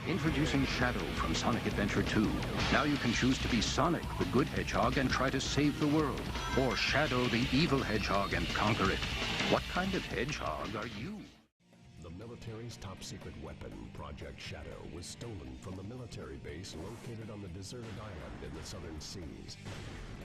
Introducing Shadow from Sonic Adventure 2. Now you can choose to be Sonic, the good hedgehog, and try to save the world. Or Shadow, the evil hedgehog, and conquer it. What kind of hedgehog are you? The military's top-secret weapon, Project Shadow, was stolen from the military base located on the deserted island in the southern seas.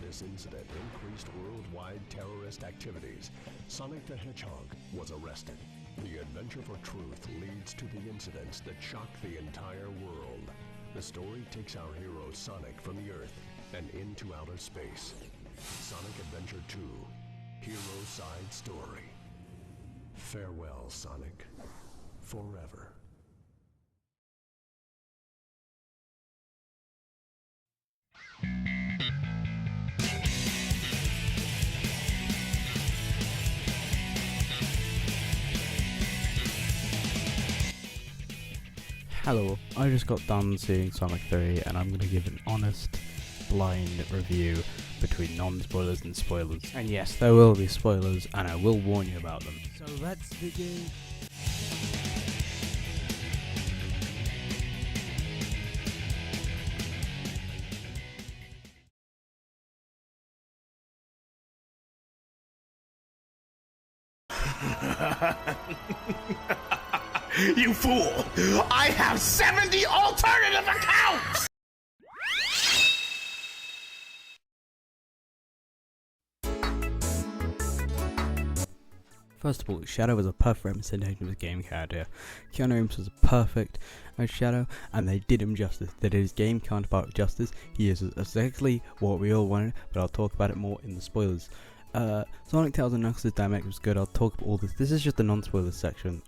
This incident increased worldwide terrorist activities. Sonic the Hedgehog was arrested. The adventure for truth leads to the incidents that shock the entire world. The story takes our hero Sonic from the Earth and into outer space. Sonic Adventure 2, Hero Side Story. Farewell, Sonic. Forever. Hello, I just got done seeing Sonic 3 and I'm going to give an honest, blind review between non-spoilers and spoilers. And yes, there will be spoilers and I will warn you about them. So let's begin. You fool! I have 70 alternative accounts! First of all, Shadow was a perfect representation of his game character. Keanu Reeves was perfect as Shadow, and they did him justice. They did his game counterpart justice. He is exactly what we all wanted, but I'll talk about it more in the spoilers. Sonic Tails and Knuckles' dynamic was good. I'll talk about all this. This is just the non-spoilers section.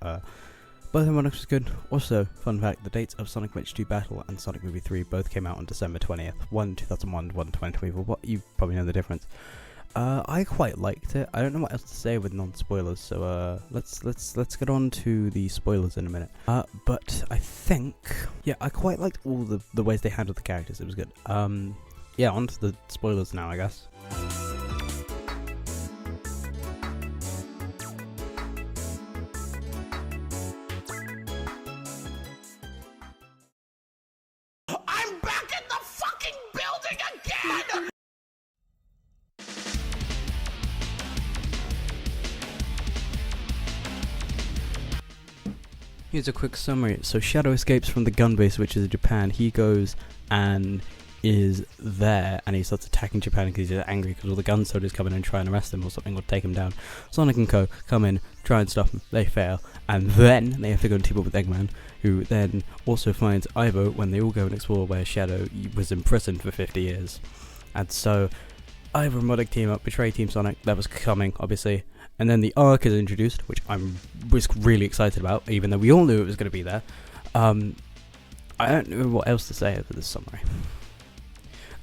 Both of them was good. Also, fun fact, the dates of Sonic Adventure 2 Battle and Sonic Movie 3 both came out on December 20th. One 2001, one 2024. What, you probably know the difference. I quite liked it. I don't know what else to say with non-spoilers, so let's get on to the spoilers in a minute. But I think, yeah, I quite liked all the ways they handled the characters. It was good. Yeah, on to the spoilers now, I guess. I'm back in the fucking building again! Here's a quick summary. So Shadow escapes from the gun base, which is in Japan. He goes and is there, and he starts attacking Japan because he's angry because all the gun soldiers come in and try and arrest him or something, or take him down. Sonic and Co come in, try and stop him. They fail, and then they have to go and team up with Eggman, who then also finds Ivo when they all go and explore where Shadow was imprisoned for 50 years. And so Ivo and Roddick team up, betray Team Sonic. That was coming, obviously. And then the arc is introduced, which was really excited about, even though we all knew it was going to be there. I don't know what else to say over this summary.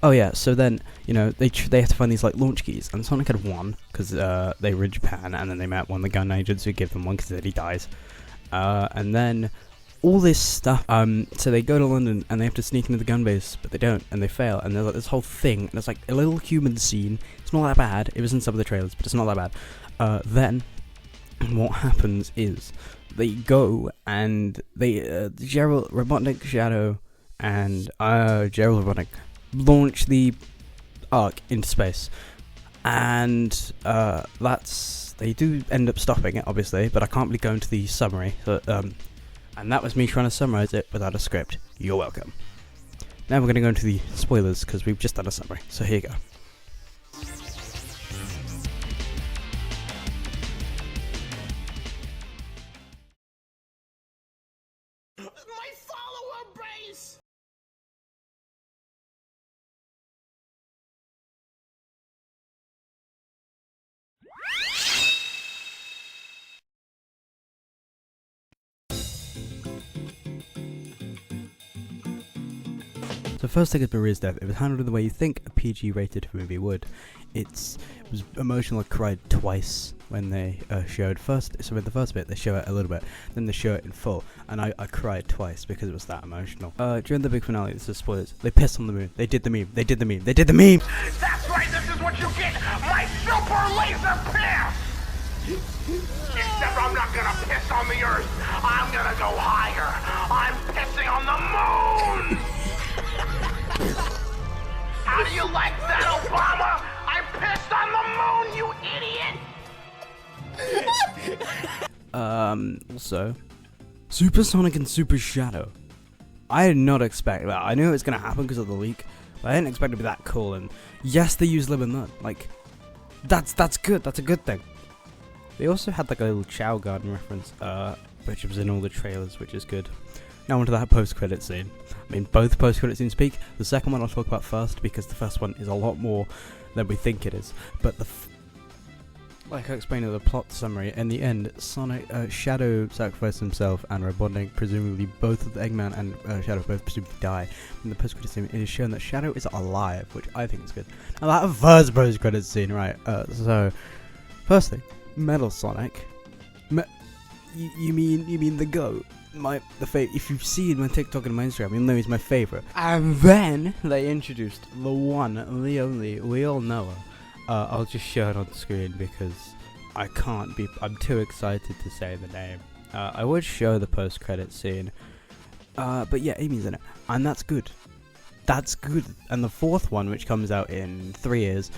Oh yeah, so then, you know, they have to find these, like, launch keys, and Sonic had one, because they were in Japan, and then they met one of the gun agents who gave them one, because then he dies. And then all this stuff, so they go to London, and they have to sneak into the gun base, but they don't, and they fail, and there's like this whole thing, and it's like a little human scene. It's not that bad. It was in some of the trailers, but it's not that bad. Then what happens is they go and they Gerald, Robotnik, Shadow, and Gerald Robotnik launch the Ark into space, and they do end up stopping it, obviously, but I can't really go into the summary. So, and that was me trying to summarize it without a script. You're welcome. Now we're going to go into the spoilers because we've just done a summary. So here you go. My follower base! So first thing is Maria's death. It was handled in the way you think a PG-rated movie would. It was emotional. I cried twice when they showed first. So in the first bit they show it a little bit, then they show it in full, and I cried twice because it was that emotional. During the big finale, this is spoilers. They pissed on the moon. They did the meme. They did the meme. They did the meme. That's right. This is what you get. My super laser piss. Except I'm not gonna piss on the Earth. I'm gonna go higher. I'm pissing on the moon. Also, Super Sonic and Super Shadow. I did not expect that. I knew it was going to happen because of the leak, but I didn't expect it to be that cool. And yes, they use Live and Learn. Like, that's good. That's a good thing. They also had like a little Chow Garden reference, which was in all the trailers, which is good. Now onto that post-credit scene. I mean, both post-credit scenes speak. The second one I'll talk about first because the first one is a lot more than we think it is. But like I explained in the plot summary, in the end, Shadow sacrificed himself, and Robotnik, presumably both of the Eggman and Shadow both presumably die. In the post-credit scene, it is shown that Shadow is alive, which I think is good. Now that first post-credit scene, right? So, first thing, Metal Sonic. You mean the GOAT? If you've seen my TikTok and my Instagram, you'll know he's my favorite. And then they introduced the one, the only, we all know her. I'll just show it on screen because I'm too excited to say the name. I would show the post-credit scene, but yeah, Amy's in it, and that's good. That's good. And the fourth one, which comes out in 3 years,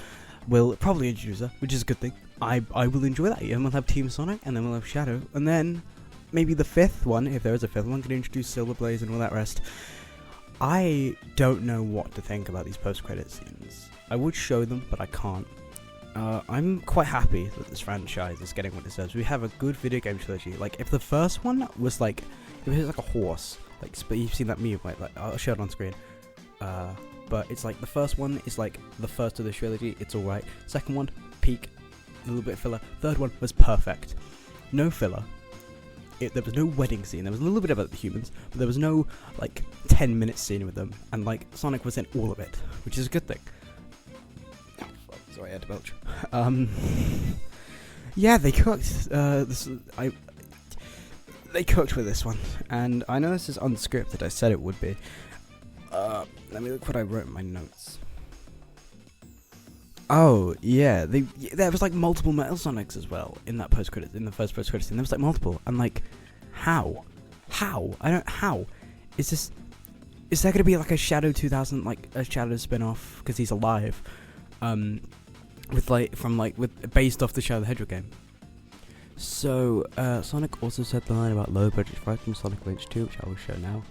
will probably introduce her, which is a good thing. I will enjoy that. And we'll have Team Sonic, and then we'll have Shadow, and then maybe the fifth one, if there is a fifth one, can introduce Silver Blaze and all that rest. I don't know what to think about these post-credit scenes. I would show them, but I can't. I'm quite happy that this franchise is getting what it deserves. We have a good video game trilogy. Like, if the first one was like, if it was like a horse, like, you've seen that meme, like I'll show it on screen. But it's like the first one is like the first of the trilogy. It's all right. Second one, peak, a little bit of filler. Third one was perfect. No filler. There was no wedding scene. There was a little bit about the humans, but there was no like 10-minute scene with them, and like Sonic was in all of it, which is a good thing. Oh, fuck, sorry, I had to belch. Yeah, they cooked. They cooked with this one, and I know this is unscripted. I said it would be. Let me look what I wrote in my notes. Oh yeah, there was like multiple Metal Sonics as well in that in the first post-credit scene. There was like multiple, and like, how? How? Is there gonna be like a Shadow 2000, like a Shadow spin-off because he's alive, based off the Shadow the Hedgehog game? So Sonic also said the line about low budget fright from Sonic Adventure 2, which I will show now.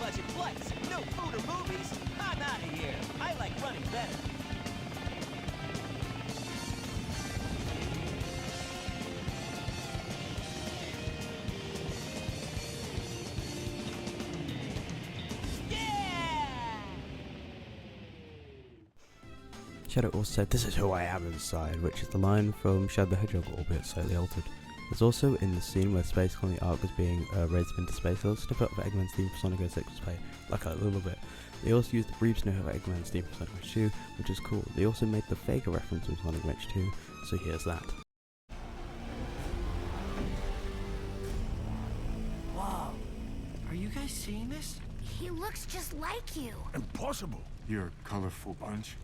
Budget flights, no food or movies. I'm out of here. I like running better. Yeah! Shadow also said, "This is who I am inside," which is the line from Shadow the Hedgehog, albeit slightly altered. There's also in the scene where Space Colony Ark was being raised into space, a little snippet of Eggman's theme for Sonic 06 was played, like a little bit. They also used the brief snippet of Eggman's theme for Sonic Adventure 2, which is cool. They also made the Faker reference from Sonic Adventure 2, so here's that. Whoa, are you guys seeing this? He looks just like you. Impossible. You're a colorful bunch.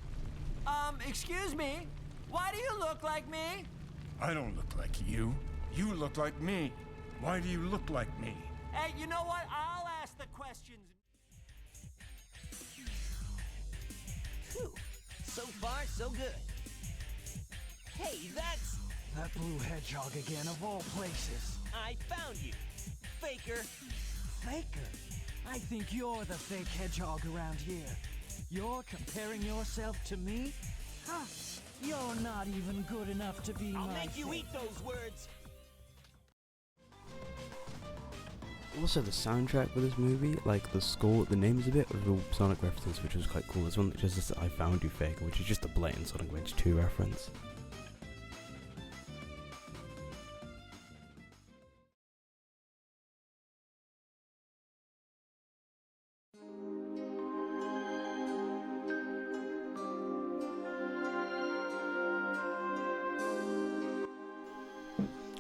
Excuse me? Why do you look like me? I don't look like you. You look like me. Why do you look like me? Hey, you know what? I'll ask the questions. Whew. So far, so good. Hey, that's... That blue hedgehog again, of all places. I found you. Faker. Faker? I think you're the fake hedgehog around here. You're comparing yourself to me? Huh. You're not even good enough to be I'll my make you fake. eat those words. Also, the soundtrack for this movie, like the score, the names of it, was all Sonic references, which was quite cool. There's one that just says "I found you, Faker," which is just a blatant Sonic Adventure 2 reference.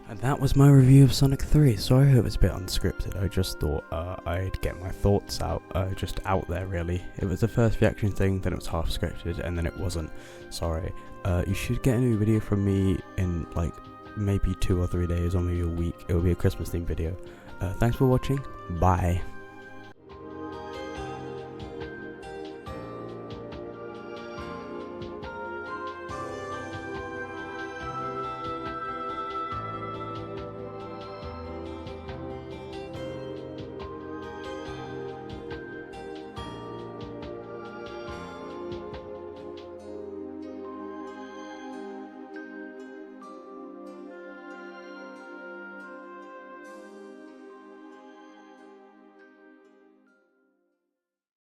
And that was my review of Sonic 3. Sorry I hope it's a bit unscripted. I just thought I'd get my thoughts out, just out there really. It was the first reaction thing, then it was half scripted, and then it wasn't. Sorry. You should get a new video from me in like maybe 2 or 3 days, or maybe a week. It will be a Christmas themed video. Thanks for watching. Bye.